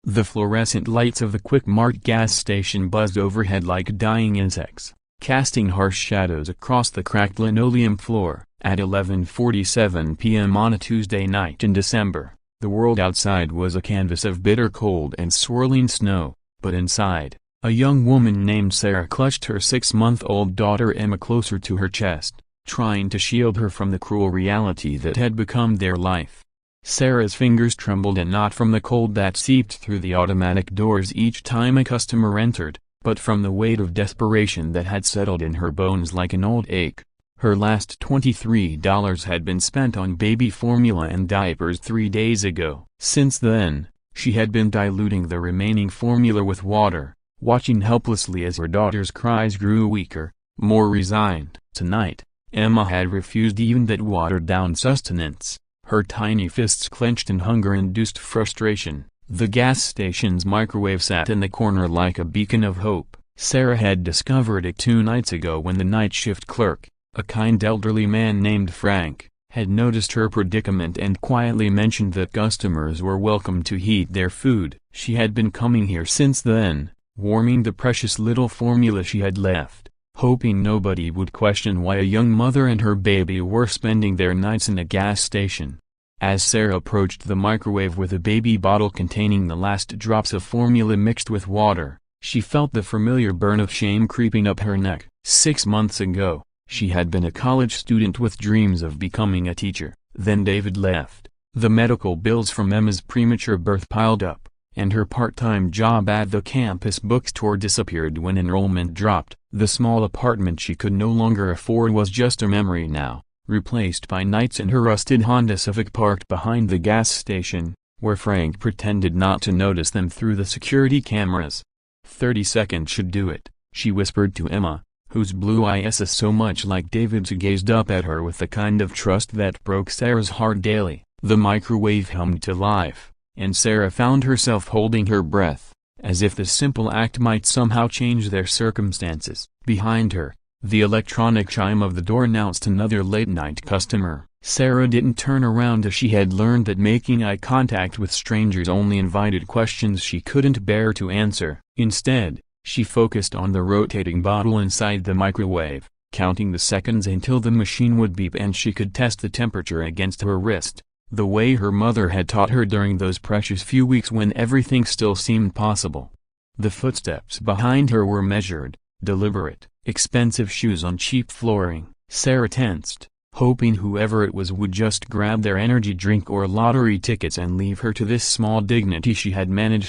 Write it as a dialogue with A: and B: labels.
A: The fluorescent lights of the Quick Mart gas station buzzed overhead like dying insects, casting harsh shadows across the cracked linoleum floor. At 11:47 p.m. on a Tuesday night in December, the world outside was a canvas of bitter cold and swirling snow, but inside, a young woman named Sarah clutched her 6-month-old daughter Emma closer to her chest, trying to shield her from the cruel reality that had become their life. Sarah's fingers trembled, and not from the cold that seeped through the automatic doors each time a customer entered, but from the weight of desperation that had settled in her bones like an old ache. Her last $23 had been spent on baby formula and diapers 3 days ago. Since then, she had been diluting the remaining formula with water, watching helplessly as her daughter's cries grew weaker, more resigned. Tonight, Emma had refused even that watered-down sustenance, her tiny fists clenched in hunger-induced frustration. The gas station's microwave sat in the corner like a beacon of hope. Sarah had discovered it 2 nights ago when the night shift clerk, a kind elderly man named Frank, had noticed her predicament and quietly mentioned that customers were welcome to heat their food. She had been coming here since then, warming the precious little formula she had left, hoping nobody would question why a young mother and her baby were spending their nights in a gas station. As Sarah approached the microwave with a baby bottle containing the last drops of formula mixed with water, she felt the familiar burn of shame creeping up her neck. 6 months ago, she had been a college student with dreams of becoming a teacher. Then David left. The medical bills from Emma's premature birth piled up, and her part-time job at the campus bookstore disappeared when enrollment dropped. The small apartment she could no longer afford was just a memory now, replaced by nights in her rusted Honda Civic parked behind the gas station, where Frank pretended not to notice them through the security cameras. 30 seconds should do it, she whispered to Emma, whose blue eyes so much like David's gazed up at her with the kind of trust that broke Sarah's heart daily. The microwave hummed to life, and Sarah found herself holding her breath, as if the simple act might somehow change their circumstances. Behind her, the electronic chime of the door announced another late-night customer. Sarah didn't turn around as she had learned that making eye contact with strangers only invited questions she couldn't bear to answer. Instead, she focused on the rotating bottle inside the microwave, counting the seconds until the machine would beep and she could test the temperature against her wrist, the way her mother had taught her during those precious few weeks when everything still seemed possible. The footsteps behind her were measured, deliberate, expensive shoes on cheap flooring. Sarah tensed, hoping whoever it was would just grab their energy drink or lottery tickets and leave her to this small dignity she had managed